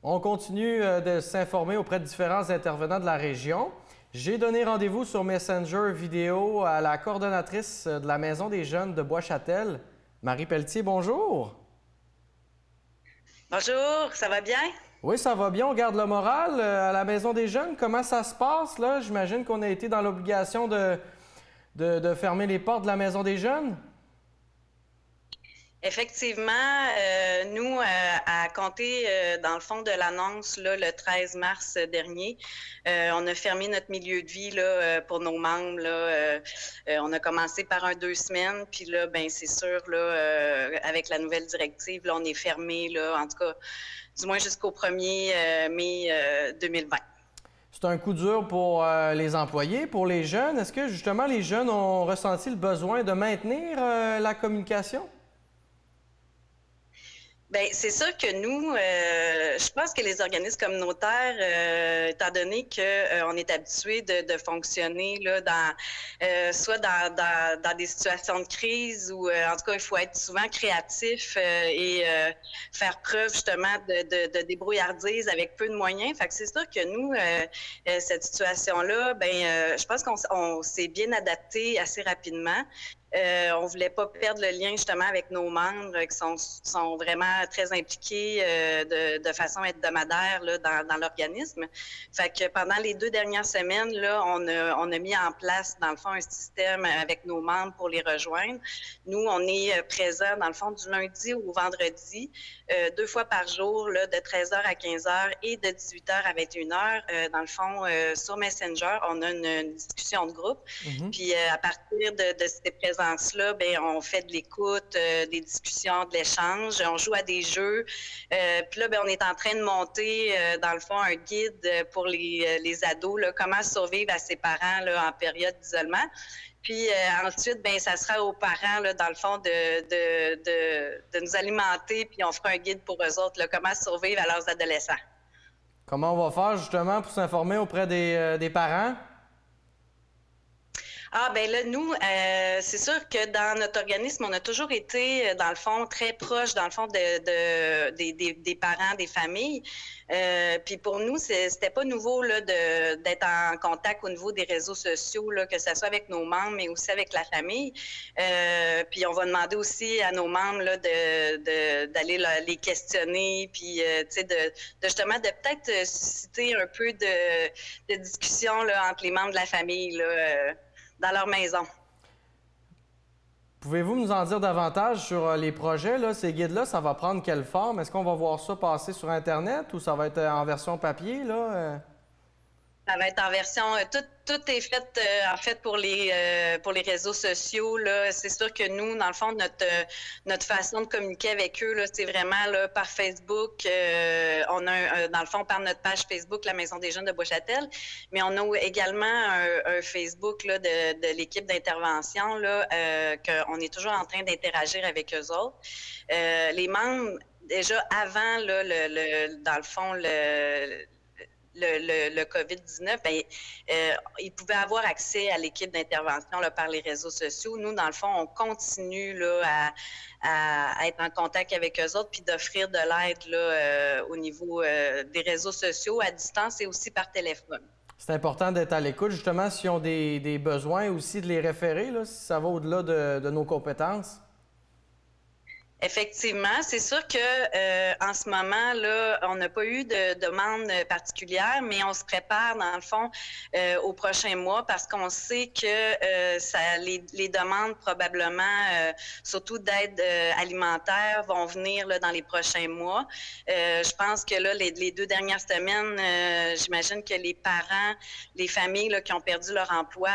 On continue de s'informer auprès de différents intervenants de la région. J'ai donné rendez-vous sur Messenger vidéo à la coordonnatrice de la Maison des jeunes de Bois-Châtel, Marie Pelletier. Bonjour. Bonjour, ça va bien? Oui, ça va bien. On garde le moral à la Maison des jeunes. Comment ça se passe, là? J'imagine qu'on a été dans l'obligation de fermer les portes de la Maison des jeunes. Effectivement, nous, à compter, dans le fond de l'annonce, là, le 13 mars dernier, on a fermé notre milieu de vie là, pour nos membres. Là, on a commencé par 2 semaines, puis là, ben c'est sûr, là, avec la nouvelle directive, là, on est fermé, là, en tout cas, du moins jusqu'au 1er mai 2020. C'est un coup dur pour les employés, pour les jeunes. Est-ce que justement les jeunes ont ressenti le besoin de maintenir la communication? Bien, c'est sûr que nous, je pense que les organismes communautaires, étant donné qu'on est habitué de fonctionner là, soit dans des situations de crise ou en tout cas, il faut être souvent créatif et faire preuve justement de débrouillardise avec peu de moyens. Fait que c'est sûr que nous, cette situation-là, je pense qu'on s'est bien adapté assez rapidement. On voulait pas perdre le lien justement avec nos membres qui sont vraiment très impliqués de façon hebdomadaire là, dans l'organisme. Fait que pendant les 2 dernières semaines, là, on a mis en place, dans le fond, un système avec nos membres pour les rejoindre. Nous, on est présents, dans le fond, du lundi au vendredi, 2 fois par jour, là, de 13h à 15h et de 18h à 21h. Dans le fond, sur Messenger, on a une discussion de groupe. Puis à partir de ces présences-là, on fait de l'écoute, des discussions, de l'échange. On joue à des jeux. Puis là, on est en train de monter, dans le fond, un guide pour les ados, là, comment survivre à ses parents là, en période d'isolement. Puis ensuite, ça sera aux parents, là, dans le fond, de nous alimenter, puis on fera un guide pour eux autres, là, comment survivre à leurs adolescents. Comment on va faire justement pour s'informer auprès des parents? Ah, ben là, nous, c'est sûr que dans notre organisme, on a toujours été, dans le fond, très proche, dans le fond, des parents, des familles. Puis pour nous, c'était pas nouveau là, d'être en contact au niveau des réseaux sociaux, là, que ce soit avec nos membres, mais aussi avec la famille. Puis on va demander aussi à nos membres là, d'aller les questionner, puis tu sais, de justement de peut-être susciter un peu de discussion là, entre les membres de la famille là, dans leur maison. Pouvez-vous nous en dire davantage sur les projets, là? Ces guides-là, ça va prendre quelle forme? Est-ce qu'on va voir ça passer sur Internet ou ça va être en version papier, là? Ça va être en version, tout est fait en fait pour les réseaux sociaux là. C'est sûr que nous, dans le fond, notre façon de communiquer avec eux là, c'est vraiment là par Facebook. On a dans le fond par notre page Facebook, la Maison des jeunes de Bois-Châtel, mais on a également un Facebook là de l'équipe d'intervention là, qu'on est toujours en train d'interagir avec eux autres. Les membres déjà avant là, dans le fond le COVID-19, ils pouvaient avoir accès à l'équipe d'intervention là, par les réseaux sociaux. Nous, dans le fond, on continue là, à être en contact avec eux autres puis d'offrir de l'aide là, au niveau des réseaux sociaux à distance et aussi par téléphone. C'est important d'être à l'écoute, justement, s'ils ont des besoins aussi, de les référer, là, si ça va au-delà de nos compétences. Effectivement, c'est sûr que en ce moment là, on n'a pas eu de demande particulière, mais on se prépare dans le fond aux prochains mois parce qu'on sait que les demandes probablement, surtout d'aide alimentaire, vont venir là, dans les prochains mois. Je pense que là, les 2 dernières semaines, j'imagine que les parents, les familles là, qui ont perdu leur emploi,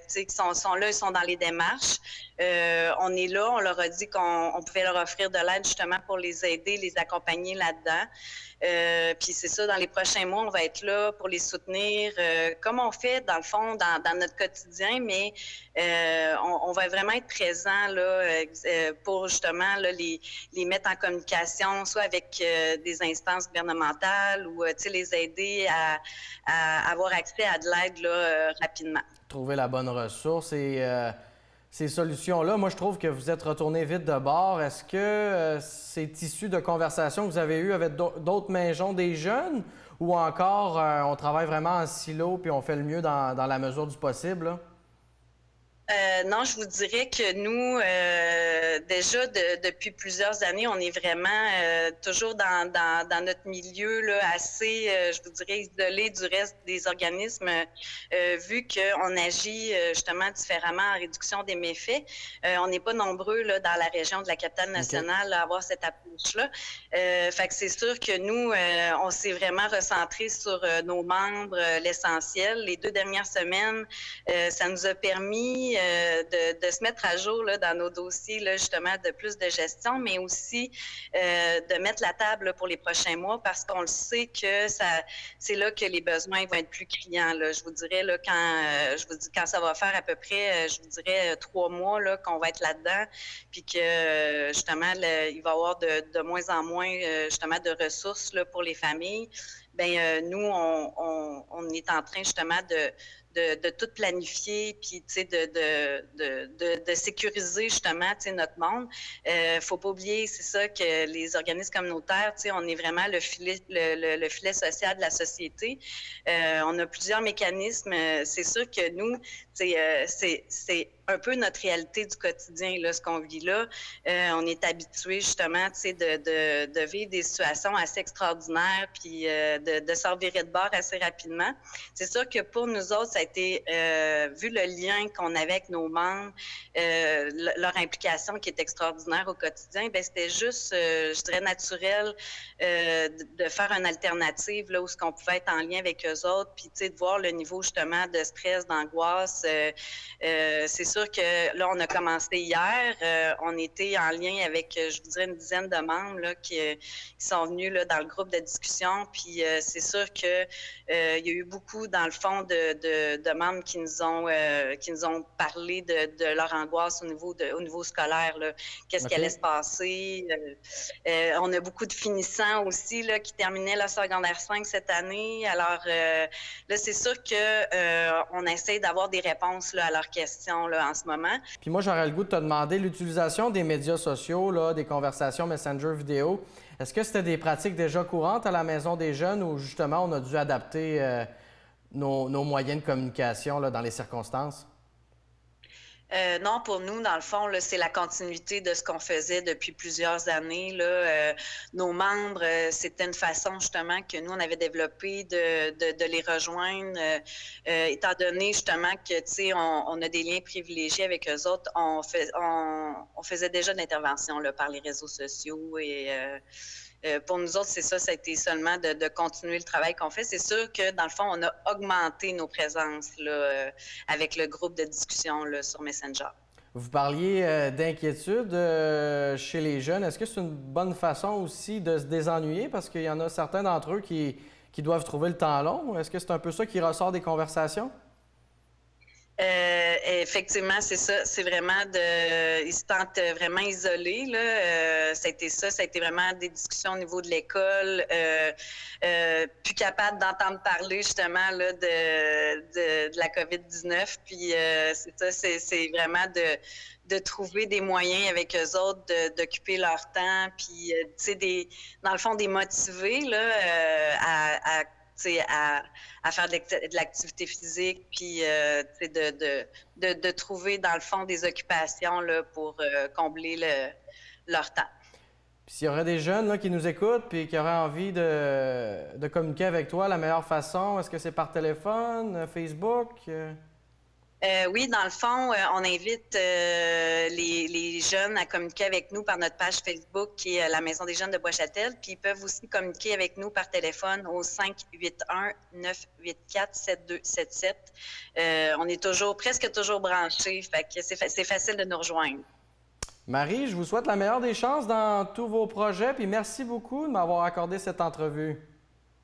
qui sont là, ils sont dans les démarches. On est là, on leur a dit qu'on pouvait leur offrir de l'aide justement pour les aider, les accompagner là-dedans. Puis c'est ça, dans les prochains mois, on va être là pour les soutenir, comme on fait dans le fond, dans notre quotidien, mais on va vraiment être présent là, pour justement là, les mettre en communication, soit avec des instances gouvernementales ou les aider à avoir accès à de l'aide là, rapidement. Trouver la bonne ressource et ces solutions-là. Moi, je trouve que vous êtes retourné vite de bord. Est-ce que c'est issu de conversations que vous avez eues avec d'autres maisons des jeunes ou encore on travaille vraiment en silo puis on fait le mieux dans la mesure du possible, là? Non, je vous dirais que nous, déjà depuis plusieurs années, on est vraiment toujours dans notre milieu là, assez, je vous dirais, isolé du reste des organismes, vu qu'on agit justement différemment en réduction des méfaits. On n'est pas nombreux là, dans la région de la capitale nationale à avoir cette approche-là. Fait que c'est sûr que nous, on s'est vraiment recentré sur nos membres, l'essentiel. Les 2 dernières semaines, ça nous a permis de se mettre à jour là, dans nos dossiers, là, justement, de plus de gestion, mais aussi de mettre la table là, pour les prochains mois parce qu'on le sait que c'est là que les besoins vont être plus criants. Là. Je vous dirais, là, quand ça va faire à peu près, je vous dirais, 3 mois là, qu'on va être là-dedans, puis que, justement, il va y avoir de moins en moins, justement, de ressources là, pour les familles. Bien, nous, on est en train, justement, de tout planifier, puis tu sais, de sécuriser justement, tu sais, notre monde. Faut pas oublier, c'est ça, que les organismes communautaires, tu sais, on est vraiment le filet social de la société. On a plusieurs mécanismes. C'est sûr que nous, c'est un peu notre réalité du quotidien, là, ce qu'on vit là. On est habitué justement, tu sais, de vivre des situations assez extraordinaires, puis de s'en virer de bord assez rapidement. C'est sûr que pour nous autres, ça a été, vu le lien qu'on avait avec nos membres, leur implication qui est extraordinaire au quotidien, bien, c'était juste, je dirais, naturel de faire une alternative là où ce qu'on pouvait être en lien avec eux autres, puis tu sais, de voir le niveau justement de stress, d'angoisse. C'est sûr que là, on a commencé hier. On était en lien avec, je vous dirais, une dizaine de membres là, qui sont venus là, dans le groupe de discussion. Puis c'est sûr que il y a eu beaucoup, dans le fond, de membres qui nous ont parlé de leur angoisse au niveau scolaire. Qu'est-ce qui allait se passer? On a beaucoup de finissants aussi là, qui terminaient la secondaire 5 cette année. Alors là, c'est sûr que on essaie d'avoir des réponses là, à leurs questions là, en ce moment. Puis moi, j'aurais le goût de te demander l'utilisation des médias sociaux, là, des conversations Messenger vidéo. Est-ce que c'était des pratiques déjà courantes à la Maison des jeunes ou justement on a dû adapter nos moyens de communication là, dans les circonstances? Non, pour nous, dans le fond, c'est la continuité de ce qu'on faisait depuis plusieurs années. Là. Nos membres, c'était une façon justement que nous, on avait développé de les rejoindre, étant donné justement que, tu sais, on a des liens privilégiés avec eux autres. On faisait déjà de l'intervention là, par les réseaux sociaux et pour nous autres, c'est ça, ça a été seulement de continuer le travail qu'on fait. C'est sûr que, dans le fond, on a augmenté nos présences là, avec le groupe de discussion là, sur Messenger. Vous parliez d'inquiétude chez les jeunes. Est-ce que c'est une bonne façon aussi de se désennuyer? Parce qu'il y en a certains d'entre eux qui doivent trouver le temps long. Est-ce que c'est un peu ça qui ressort des conversations? Effectivement, c'est ça. C'est vraiment ils se sentent vraiment isolés. Là. Ça a été vraiment des discussions au niveau de l'école. Plus capable d'entendre parler justement là, de la COVID-19. Puis c'est ça, c'est vraiment de trouver des moyens avec eux autres d'occuper leur temps. Puis tu sais, dans le fond, des motivés là, à faire de l'activité physique, puis de trouver, dans le fond, des occupations là, pour combler leur temps. Puis s'il y aurait des jeunes là, qui nous écoutent et qui auraient envie de communiquer avec toi, la meilleure façon, est-ce que c'est par téléphone, Facebook? Oui, dans le fond, on invite les jeunes à communiquer avec nous par notre page Facebook qui est la Maison des jeunes de Bois-Châtel. Puis ils peuvent aussi communiquer avec nous par téléphone au 581-984-7277. On est presque toujours branchés, fait que c'est facile de nous rejoindre. Marie, je vous souhaite la meilleure des chances dans tous vos projets, puis merci beaucoup de m'avoir accordé cette entrevue.